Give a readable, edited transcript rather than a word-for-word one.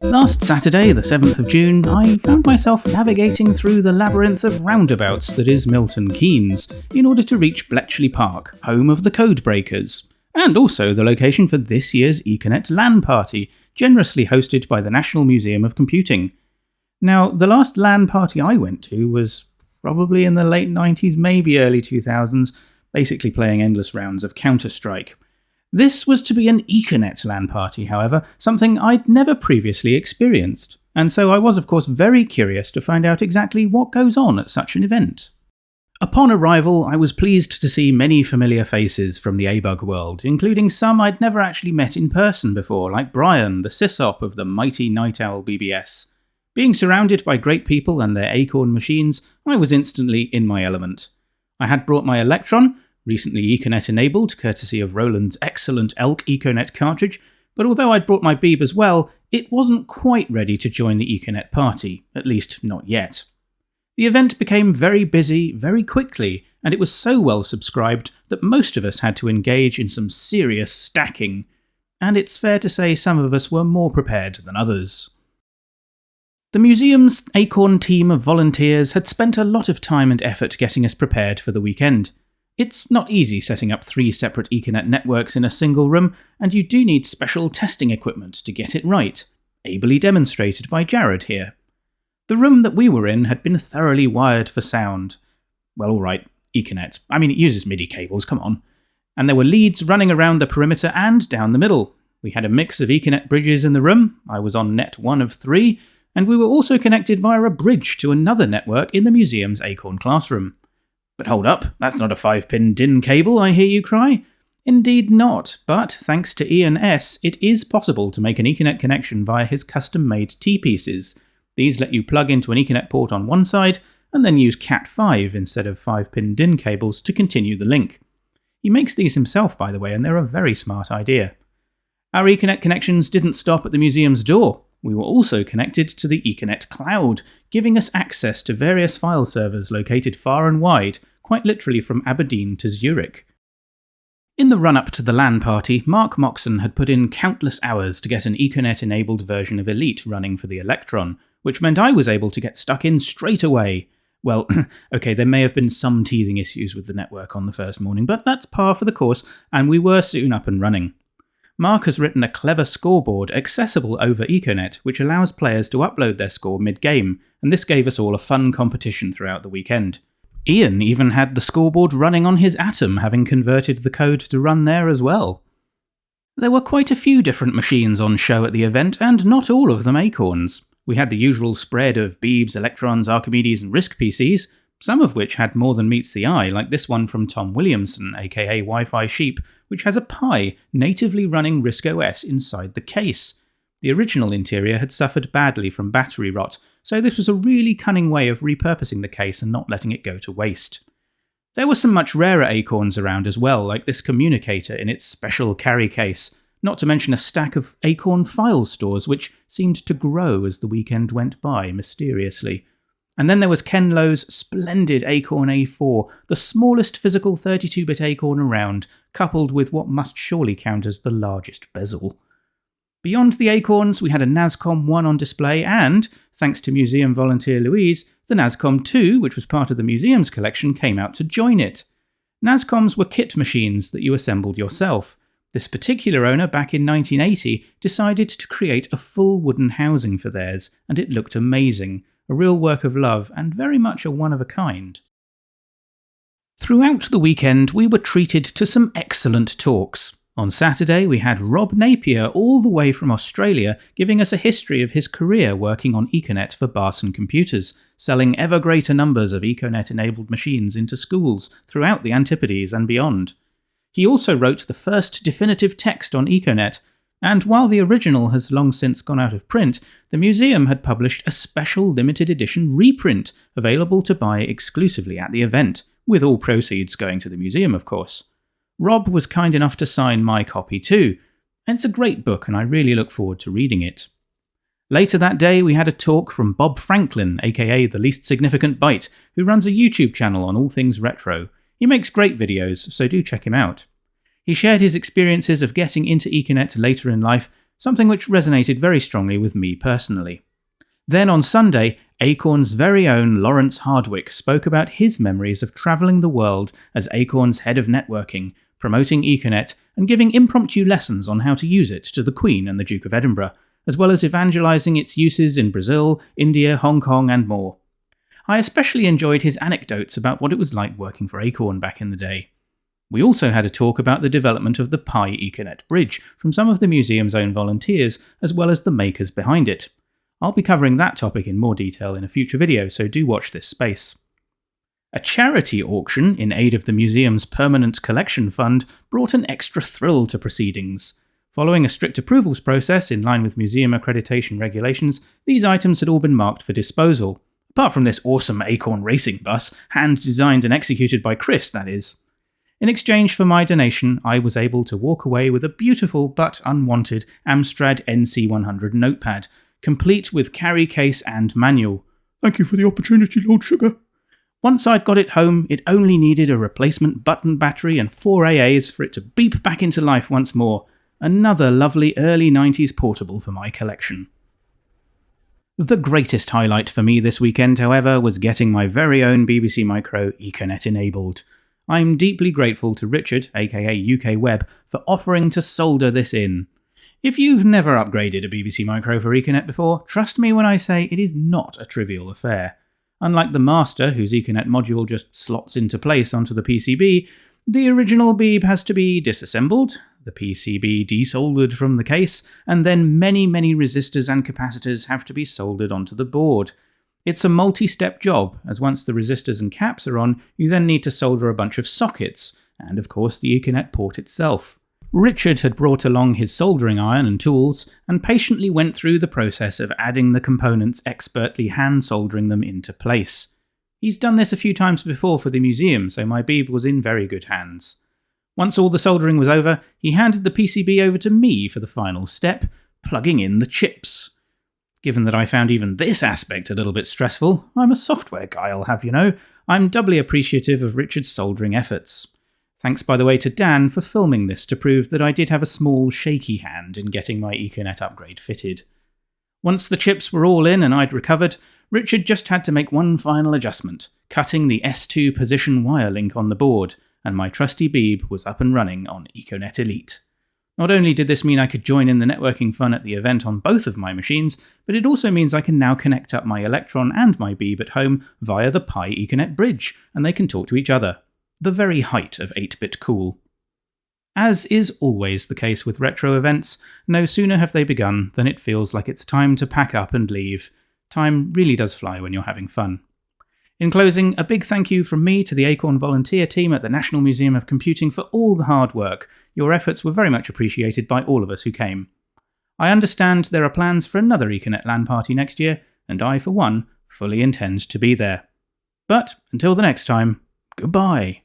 Last Saturday, the 7th of June, I found myself navigating through the labyrinth of roundabouts that is Milton Keynes in order to reach Bletchley Park, home of the Codebreakers, and also the location for this year's Econet LAN Party, generously hosted by the National Museum of Computing. Now, the last LAN party I went to was probably in the late 90s, maybe early 2000s, basically playing endless rounds of Counter-Strike. This was to be an Econet LAN party, however, something I'd never previously experienced, and so I was of course very curious to find out exactly what goes on at such an event. Upon arrival, I was pleased to see many familiar faces from the ABUG world, including some I'd never actually met in person before, like Brian, the sysop of the mighty Night Owl BBS. Being surrounded by great people and their Acorn machines, I was instantly in my element. I had brought my Electron, recently Econet enabled, courtesy of Roland's excellent Elk Econet cartridge, but although I'd brought my Beeb as well, it wasn't quite ready to join the Econet party, at least not yet. The event became very busy very quickly, and it was so well subscribed that most of us had to engage in some serious stacking, and it's fair to say some of us were more prepared than others. The museum's Acorn team of volunteers had spent a lot of time and effort getting us prepared for the weekend. It's not easy setting up 3 separate Econet networks in a single room, and you do need special testing equipment to get it right, ably demonstrated by Jared here. The room that we were in had been thoroughly wired for sound. Well, alright, Econet. I mean, it uses MIDI cables, come on. And there were leads running around the perimeter and down the middle. We had a mix of Econet bridges in the room, I was on net 1 of 3, and we were also connected via a bridge to another network in the museum's Acorn classroom. But hold up, that's not a 5-pin DIN cable, I hear you cry? Indeed not, but thanks to Ian S, it is possible to make an Econet connection via his custom-made T-pieces. These let you plug into an Econet port on one side, and then use Cat5 instead of 5-pin DIN cables to continue the link. He makes these himself, by the way, and they're a very smart idea. Our Econet connections didn't stop at the museum's door. We were also connected to the Econet cloud, giving us access to various file servers located far and wide, quite literally from Aberdeen to Zurich. In the run-up to the LAN party, Mark Moxon had put in countless hours to get an Econet-enabled version of Elite running for the Electron, which meant I was able to get stuck in straight away. Well, okay, there may have been some teething issues with the network on the first morning, but that's par for the course, and we were soon up and running. Mark has written a clever scoreboard accessible over Econet, which allows players to upload their score mid-game, and this gave us all a fun competition throughout the weekend. Ian even had the scoreboard running on his Atom, having converted the code to run there as well. There were quite a few different machines on show at the event, and not all of them Acorns. We had the usual spread of Beebs, Electrons, Archimedes and RISC PCs, some of which had more than meets the eye, like this one from Tom Williamson, aka Wi-Fi Sheep, which has a Pi natively running RISC OS inside the case. The original interior had suffered badly from battery rot, so this was a really cunning way of repurposing the case and not letting it go to waste. There were some much rarer Acorns around as well, like this communicator in its special carry case, not to mention a stack of Acorn file stores which seemed to grow as the weekend went by mysteriously. And then there was Ken Lowe's splendid Acorn A4, the smallest physical 32-bit Acorn around, coupled with what must surely count as the largest bezel. Beyond the Acorns, we had a NASCOM 1 on display and, thanks to museum volunteer Louise, the NASCOM 2, which was part of the museum's collection, came out to join it. NASCOMs were kit machines that you assembled yourself. This particular owner, back in 1980, decided to create a full wooden housing for theirs, and it looked amazing, a real work of love and very much a one-of-a-kind. Throughout the weekend, we were treated to some excellent talks. On Saturday, we had Rob Napier all the way from Australia giving us a history of his career working on Econet for Barson Computers, selling ever greater numbers of Econet-enabled machines into schools throughout the Antipodes and beyond. He also wrote the first definitive text on Econet, and while the original has long since gone out of print, the museum had published a special limited edition reprint available to buy exclusively at the event, with all proceeds going to the museum, of course. Rob was kind enough to sign my copy too, and it's a great book and I really look forward to reading it. Later that day we had a talk from Bob Franklin, aka the Least Significant Byte, who runs a YouTube channel on all things retro. He makes great videos, so do check him out. He shared his experiences of getting into Econet later in life, something which resonated very strongly with me personally. Then on Sunday, Acorn's very own Lawrence Hardwick spoke about his memories of travelling the world as Acorn's head of networking, promoting Econet and giving impromptu lessons on how to use it to the Queen and the Duke of Edinburgh, as well as evangelising its uses in Brazil, India, Hong Kong and more. I especially enjoyed his anecdotes about what it was like working for Acorn back in the day. We also had a talk about the development of the Pi Econet bridge from some of the museum's own volunteers, as well as the makers behind it. I'll be covering that topic in more detail in a future video, so do watch this space. A charity auction in aid of the museum's permanent collection fund brought an extra thrill to proceedings. Following a strict approvals process in line with museum accreditation regulations, these items had all been marked for disposal. Apart from this awesome Acorn racing bus, hand-designed and executed by Chris, that is. In exchange for my donation, I was able to walk away with a beautiful but unwanted Amstrad NC100 notepad, complete with carry case and manual. Thank you for the opportunity, Lord Sugar. Once I'd got it home, it only needed a replacement button battery and 4 AAs for it to beep back into life once more. Another lovely early 90s portable for my collection. The greatest highlight for me this weekend, however, was getting my very own BBC Micro Econet enabled. I'm deeply grateful to Richard, aka UKWebb, for offering to solder this in. If you've never upgraded a BBC Micro for Econet before, trust me when I say it is not a trivial affair. Unlike the Master, whose Econet module just slots into place onto the PCB, the original Beeb has to be disassembled, the PCB desoldered from the case, and then many resistors and capacitors have to be soldered onto the board. It's a multi-step job, as once the resistors and caps are on, you then need to solder a bunch of sockets, and of course the Econet port itself. Richard had brought along his soldering iron and tools, and patiently went through the process of adding the components, expertly hand-soldering them into place. He's done this a few times before for the museum, so my Beeb was in very good hands. Once all the soldering was over, he handed the PCB over to me for the final step, plugging in the chips. Given that I found even this aspect a little bit stressful, I'm a software guy, I'll have you know, I'm doubly appreciative of Richard's soldering efforts. Thanks, by the way, to Dan for filming this to prove that I did have a small, shaky hand in getting my Econet upgrade fitted. Once the chips were all in and I'd recovered, Richard just had to make one final adjustment, cutting the S2 position wire link on the board, and my trusty Beeb was up and running on Econet Elite. Not only did this mean I could join in the networking fun at the event on both of my machines, but it also means I can now connect up my Electron and my Beeb at home via the Pi Econet bridge, and they can talk to each other. The very height of 8-bit cool. As is always the case with retro events, no sooner have they begun than it feels like it's time to pack up and leave. Time really does fly when you're having fun. In closing, a big thank you from me to the Acorn volunteer team at the National Museum of Computing for all the hard work. Your efforts were very much appreciated by all of us who came. I understand there are plans for another Econet LAN party next year, and I, for one, fully intend to be there. But until the next time, goodbye.